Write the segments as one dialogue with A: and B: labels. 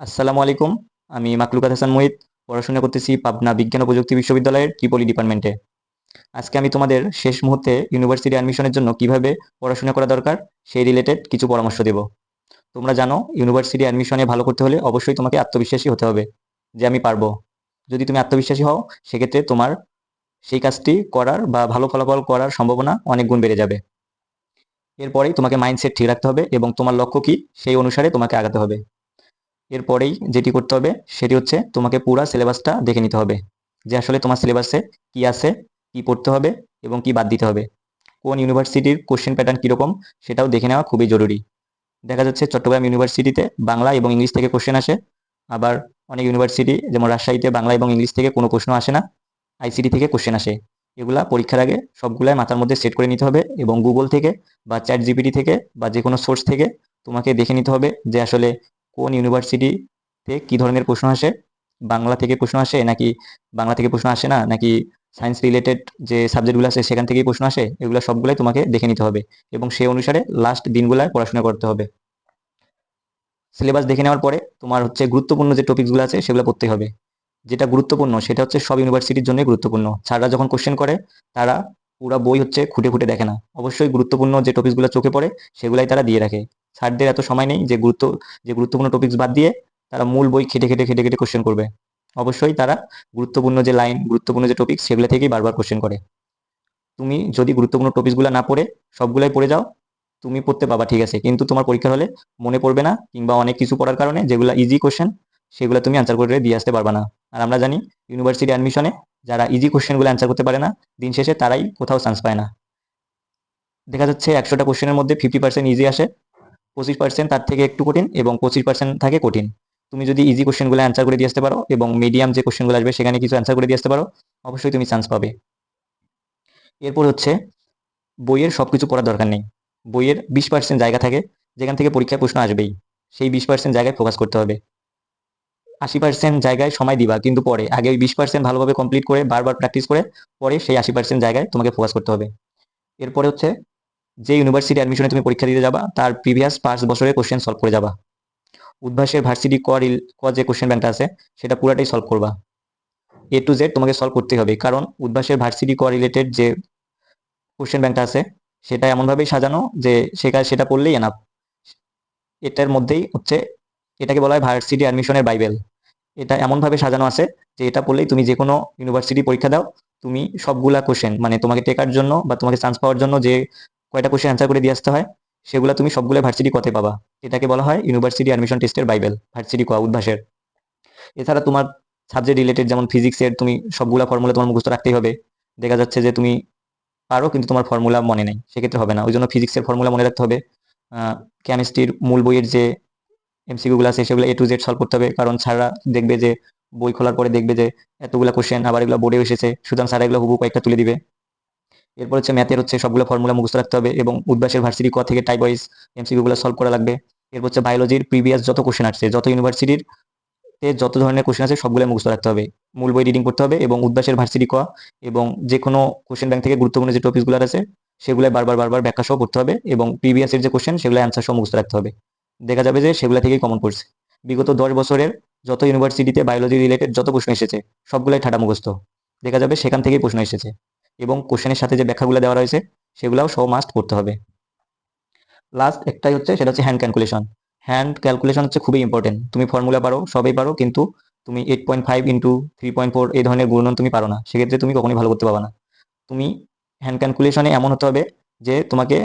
A: আসসালামু আলাইকুম। আমি মাকলুকাত হাসান মুহিত, পড়াশোনা করতেছি পাবনা বিজ্ঞান ও প্রযুক্তি বিশ্ববিদ্যালয়ের ট্রিপলি ডিপার্টমেন্টে। আজকে আমি তোমাদের শেষ মুহূর্তে ইউনিভার্সিটি অ্যাডমিশনের জন্য কিভাবে পড়াশোনা করা দরকার সেই রিলেটেড কিছু পরামর্শ দেব। তোমরা জানো ইউনিভার্সিটি অ্যাডমিশনে ভালো করতে হলে অবশ্যই তোমাকে আত্মবিশ্বাসী হতে হবে যে আমি পারবো। যদি তুমি আত্মবিশ্বাসী হও সেক্ষেত্রে তোমার সেই কাজটি করার বা ভালো ফলাফল করার সম্ভাবনা অনেক গুণ বেড়ে যাবে। এরপরেই তোমাকে মাইন্ডসেট ঠিক রাখতে হবে এবং তোমার লক্ষ্য কি সেই অনুসারে তোমাকে আগাতে হবে। এরপরেই যেটি করতে হবে সেটি হচ্ছে তোমাকে পুরা সিলেবাসটা দেখে নিতে হবে যে আসলে তোমার সিলেবাসে কি আছে, কি পড়তে হবে এবং কি বাদ দিতে হবে। কোন ইউনিভার্সিটির কোশ্চেন প্যাটার্ন কীরকম সেটাও দেখে নেওয়া খুবই জরুরি। দেখা যাচ্ছে চট্টগ্রাম ইউনিভার্সিটিতে বাংলা এবং ইংলিশ থেকে কোশ্চেন আসে, আবার অনেক ইউনিভার্সিটি যেমন রাজশাহীতে বাংলা এবং ইংলিশ থেকে কোনো প্রশ্ন আসে না, আইসিটি থেকে কোশ্চেন আসে। এগুলা পরীক্ষার আগে সবগুলাই মাথার মধ্যে সেট করে নিতে হবে এবং গুগল থেকে বা চ্যাট জিপিটি থেকে বা যে কোনো সোর্স থেকে তোমাকে দেখে নিতে হবে যে আসলে কোন ইউনিভার্সিটিতে কী ধরনের প্রশ্ন আসে, বাংলা থেকে প্রশ্ন আসে নাকি বাংলা থেকে প্রশ্ন আসে না, নাকি সায়েন্স রিলেটেড যে সাবজেক্টগুলো আছে সেখান থেকেই প্রশ্ন আসে। এগুলো সবগুলাই তোমাকে দেখে নিতে হবে এবং সেই অনুসারে লাস্ট দিনগুলায় পড়াশোনা করতে হবে। সিলেবাস দেখে নেওয়ার পরে তোমার হচ্ছে গুরুত্বপূর্ণ যে টপিকসগুলো আছে সেগুলো পড়তে হবে। যেটা গুরুত্বপূর্ণ সেটা হচ্ছে সব ইউনিভার্সিটির জন্যই গুরুত্বপূর্ণ। স্যাররা যখন কোশ্চেন করে তারা পুরা বই হচ্ছে খুঁটে খুঁটে দেখে না, অবশ্যই গুরুত্বপূর্ণ যে টপিকসগুলো চোখে পড়ে সেগুলাই তারা দিয়ে রাখে। স্যারদের এত সময় নেই যে গুরুত্বপূর্ণ টপিকস বাদ দিয়ে তারা মূল বই খেটে খেটে খেটে খেটে কোশ্চেন করবে। অবশ্যই তারা গুরুত্বপূর্ণ যে লাইন, গুরুত্বপূর্ণ যে টপিক সেগুলো থেকেই বারবার কোশ্চেন করে। তুমি যদি গুরুত্বপূর্ণ টপিকসগুলো না পড়ে সবগুলাই পড়ে যাও, তুমি পড়তে পাবা ঠিক আছে, কিন্তু তোমার পরীক্ষার হলে মনে পড়বে না, কিংবা অনেক কিছু পড়ার কারণে যেগুলো ইজি কোশ্চেন সেগুলো তুমি অ্যান্সার করে দিয়ে আসতে পারবা না। আর আমরা জানি ইউনিভার্সিটি অ্যাডমিশনে যারা ইজি কোশ্চেনগুলো অ্যান্সার করতে পারে না দিন শেষে তারাই কোথাও চান্স পায় না। দেখা যাচ্ছে 100টা কোশ্চেনের মধ্যে 50% ইজি আসে, 25% তার থেকে একটু কঠিন এবং 25% থাকে কঠিন। তুমি যদি ইজি কোশ্চেনগুলো অ্যান্সার করে দিয়ে আসতে পারো এবং মিডিয়াম যে কোশ্চেনগুলো আসবে সেখানে কিছু অ্যান্সার করে দিয়ে আসতে পারো, অবশ্যই তুমি চান্স পাবে। এরপর হচ্ছে বইয়ের সবকিছু পড়ার দরকার নেই। বইয়ের 20% জায়গা থাকে যেখান থেকে পরীক্ষায় প্রশ্ন আসবেই, সেই 20% জায়গায় ফোকাস করতে হবে। 80% জায়গায় সময় দিবা, কিন্তু পরে আগে ওই 20% ভালোভাবে কমপ্লিট করে বারবার প্র্যাকটিস করে পরে সেই 80% জায়গায় তোমাকে ফোকাস করতে হবে। এরপরে হচ্ছে যে ইউনিভার্সিটি অ্যাডমিশনে তুমি পরীক্ষা দিতে যাবা তার প্রিভিয়াস 5 বছরের কোশ্চেন সলভ করে যাবা। উদ্ভাসের ভার্সিটি ক যে কোশ্চেন ব্যাংকটা আছে সেটা পুরাটাই সলভ করবা। এ টু জেড তোমাকে সলভ করতেই হবে, কারণ উদ্ভাসের ভার্সিটি ক রিলেটেড যে কোশ্চেন ব্যাংকটা আছে সেটা এমনভাবেই সাজানো যে সেটা পড়লেই এনাফ। এটার মধ্যেই হচ্ছে, এটাকে বলা হয় ভার্সিটি অ্যাডমিশনের বাইবেল। এটা এমনভাবে সাজানো আছে যে এটা পড়লেই তুমি যে কোনো ইউনিভার্সিটি পরীক্ষা দাও, তুমি সবগুলা কোশ্চেন মানে তোমাকে টেকার জন্য বা তোমাকে চান্স পাওয়ার জন্য যে কয়টা কোশ্চেন অ্যান্সার করে দিয়ে আসতে হয় সেগুলো তুমি সবগুলো ভার্সিটি কতে পাবা। এটাকে বলা হয় ইউনিভার্সিটি অ্যাডমিশন টেস্টের বাইবেল, ভার্সিটি ক উদ্ভাসের। এছাড়া তোমার সাবজেক্ট রিলেটেড যেমন ফিজিক্সের তুমি সবগুলা ফর্মুলা তোমার মুখস্থ রাখতেই হবে। দেখা যাচ্ছে যে তুমি পারো কিন্তু তোমার ফর্মুলা মনে নেই, সেক্ষেত্রে হবে না। ওই জন্য ফিজিক্সের ফর্মুলা মনে রাখতে হবে। কেমিস্ট্রির মূল বইয়ের যে এমসিকিউ গুলো আছে সেগুলো A to Z সলভ করতে হবে, কারণ স্যাররা দেখবে যে বই খোলার পরে দেখবে যে এতগুলা কোশ্চেন আবার এগুলো বোর্ডে এসেছে, সুতরাং স্যার এগুলো হুবহু কয়েকটা তুলে দিবে। এরপর হচ্ছে ম্যাথের হচ্ছে সবগুলো ফর্মুলা মুখস্থ রাখতে হবে এবং উদ্ভাসের ভার্সিটি ক থেকে টাইপ ওয়াইজ এমসিকিউ গুলো সলভ করা লাগবে। এরপর হচ্ছে বায়োলজির প্রিভিয়াস যত কোশ্চেন আসছে, যত ইউনিভার্সিটির যত ধরনের কোশ্চেন আছে সবগুলো মুখস্থ রাখতে হবে। মূল বই রিডিং করতে হবে এবং উদ্ভাসের ভার্সিটি ক এবং যে কোনো কোশ্চেন ব্যাংক থেকে গুরুত্বপূর্ণ যে টপিকগুলো আছে সেগুলো বারবার বারবার ব্যাখ্যা সহ পড়তে হবে এবং প্রিভিয়াসের যে কোশ্চেন সেগুলো অ্যান্সার সহ মুখস্থ রাখতে হবে। দেখা যাবে যে সেগুলো থেকেই কমন পড়ছে। বিগত 10 বছরের যত ইউনিভার্সিটিতে বায়োলজি রিলেটেড যত প্রশ্ন এসেছে সবগুলাই ঠাডা মুখস্থ, দেখা যাবে সেখান থেকেই প্রশ্ন এসেছে। এবং কোশ্চেনের সাথে যে ব্যাখ্যাগুলো দেওয়া রয়েছে সেগুলোও সব মাস্ট করতে হবে। লাস্ট একটাই হচ্ছে, সেটা হচ্ছে হ্যান্ড ক্যালকুলেশন। হ্যান্ড ক্যালকুলেশন হচ্ছে খুবই ইম্পর্টেন্ট। তুমি ফর্মুলা পারো, সবই পারো, কিন্তু তুমি 8.5 ইন্টু 3.4 এই ধরনের গুণন তুমি পারো না, সেক্ষেত্রে তুমি কখনোই ভালো করতে পারবে না। তুমি হ্যান্ড ক্যালকুলেশনে এমন হতে হবে যে তোমাকে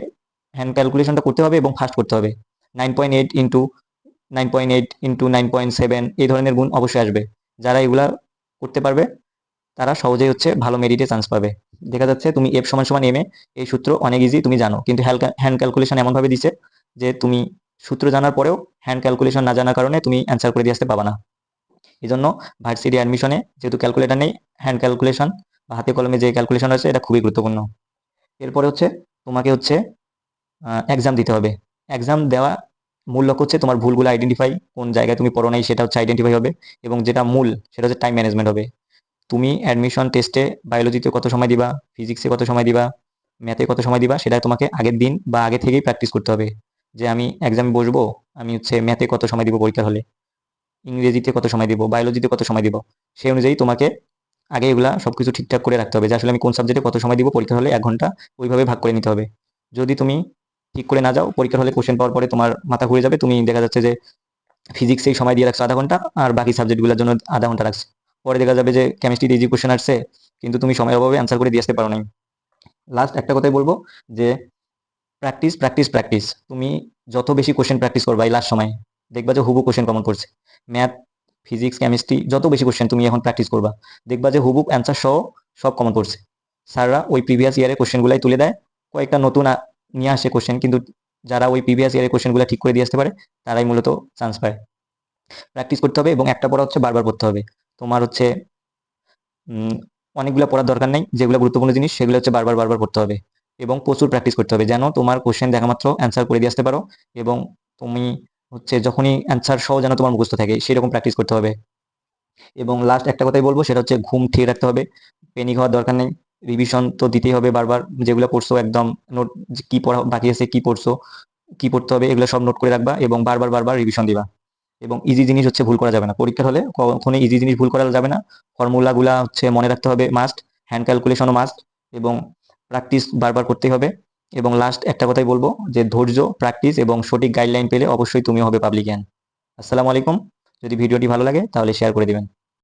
A: হ্যান্ড ক্যালকুলেশনটা করতে হবে এবং ফাস্ট করতে হবে। 9.8 ইন্টু 9.7 এই ধরনের গুণ অবশ্যই আসবে। যারা এগুলা করতে পারবে তারা সহজেই হচ্ছে ভালো মেরিটে চান্স পাবে। দেখা যাচ্ছে তুমি এফ সমান সমান এম এ, এই সূত্র অনেক ইজি তুমি জানো, কিন্তু হ্যান্ড ক্যালকুলেশন এমনভাবে দিছে যে তুমি সূত্র জানার পরেও হ্যান্ড ক্যালকুলেশন না জানার কারণে তুমি অ্যান্সার করে দিয়ে আসতে পাবা না। এই জন্য ভার্সিটি অ্যাডমিশনে যেহেতু ক্যালকুলেটার নেই, হ্যান্ড ক্যালকুলেশন বা হাতে কলমে যে ক্যালকুলেশন আছে এটা খুবই গুরুত্বপূর্ণ। এরপরে হচ্ছে তোমাকে হচ্ছে এক্সাম দিতে হবে। এক্সাম দেওয়া মূল লক্ষ্য হচ্ছে তোমার ভুলগুলো আইডেন্টিফাই, কোন জায়গায় তুমি পড়ো নাই সেটা হচ্ছে আইডেন্টিফাই হবে, এবং যেটা মূল সেটা হচ্ছে টাইম ম্যানেজমেন্ট হবে। তুমি অ্যাডমিশন টেস্টে বায়োলজিতে কত সময় দিবা, ফিজিক্সে কত সময় দিবা, ম্যাথে কত সময় দিবা, সেটা তোমাকে আগের দিন বা আগে থেকেই প্র্যাকটিস করতে হবে। যে আমি এক্সামে বসবো, আমি হচ্ছে ম্যাথে কত সময় দিব পরীক্ষার হলে, ইংরেজিতে কত সময় দিব, বায়োলজিতে কত সময় দিব, সেই অনুযায়ী তোমাকে আগে এগুলা সবকিছু ঠিকঠাক করে রাখতে হবে যে আসলে আমি কোন সাবজেক্টে কত সময় দিব, পরীক্ষা হলে 1 ঘন্টা ওইভাবে ভাগ করে নিতে হবে। যদি তুমি ঠিক করে না যাও, পরীক্ষার হলে কোশ্চেন পাওয়ার পরে তোমার মাথা ঘুরে যাবে, তুমি দেখা যাচ্ছে যে ফিজিক্সেই সময় দিয়ে রাখছো 1/2 ঘন্টা আর বাকি সাবজেক্টগুলোর জন্য 1/2 ঘন্টা রাখছো। পরে দেখা যাবে যে কেমিস্ট্রিতে ইজি কোশ্চেন আসছে কিন্তু তুমি সময়ের অভাবে অ্যান্সার করে দিয়ে আসতে পারো নাই। লাস্ট একটা কথাই বলবো যে প্র্যাকটিস প্র্যাকটিস প্র্যাকটিস। তুমি যত বেশি কোশ্চেন প্র্যাকটিস করবা এই লাস্ট সময়, দেখবা যে হুবহু কোশ্চেন কমন পড়ছে। ম্যাথ, ফিজিক্স, কেমিস্ট্রি যত বেশি কোশ্চেন তুমি এখন প্র্যাকটিস করবা, দেখবা যে হুবহু অ্যান্সার সহ সব কমন পড়ছে। স্যাররা ওই প্রিভিয়াস ইয়ারের কোশ্চেনগুলাই তুলে দেয়, কয়েকটা নতুন নিয়ে আসে কোশ্চেন, কিন্তু যারা ওই প্রিভিয়াস ইয়ারের কোশ্চেনগুলো ঠিক করে দিয়ে আসতে পারে তারাই মূলত চান্স পায়। প্র্যাকটিস করতে হবে এবং একটা পড়া হচ্ছে বারবার পড়তে হবে। তোমার হচ্ছে অনেকগুলো পড়ার দরকার নেই, যেগুলো গুরুত্বপূর্ণ জিনিস সেগুলো হচ্ছে বারবার বারবার পড়তে হবে এবং প্রচুর প্র্যাকটিস করতে হবে যেন তোমার কোশ্চেন দেখা মাত্র অ্যান্সার করে দিয়ে আসতে পারো। এবং তুমি হচ্ছে যখনই অ্যান্সার সহ যেন তোমার মুখস্থ থাকে সেরকম প্র্যাকটিস করতে হবে। এবং লাস্ট একটা কথাই বলবো, সেটা হচ্ছে ঘুম ঠিক রাখতে হবে। পেনিক হওয়ার দরকার নেই, রিভিশন তো দিতেই হবে বারবার। যেগুলো পড়ছো একদম নোট, কি পড়া বাকি আছে, কি পড়ছো, কি পড়তে হবে, এগুলো সব নোট করে রাখবা এবং বারবার বারবার রিভিশন দিবা। এবং ইজি জিনিস হচ্ছে ভুল করা যাবে না, পরীক্ষার হলে কখনোই ইজি জিনিস ভুল করা যাবে না। ফর্মুলাগুলা হচ্ছে মনে রাখতে হবে মাস্ট, হ্যান্ড ক্যালকুলেশনও মাস্ট, এবং প্র্যাকটিস বারবার করতেই হবে। এবং লাস্ট একটা কথাই বলবো যে ধৈর্য, প্র্যাকটিস এবং সঠিক গাইডলাইন পেলে অবশ্যই তুমিও হবে পাবলিক জ্ঞান। আসসালামু আলাইকুম। যদি ভিডিওটি ভালো লাগে তাহলে শেয়ার করে দিবেন।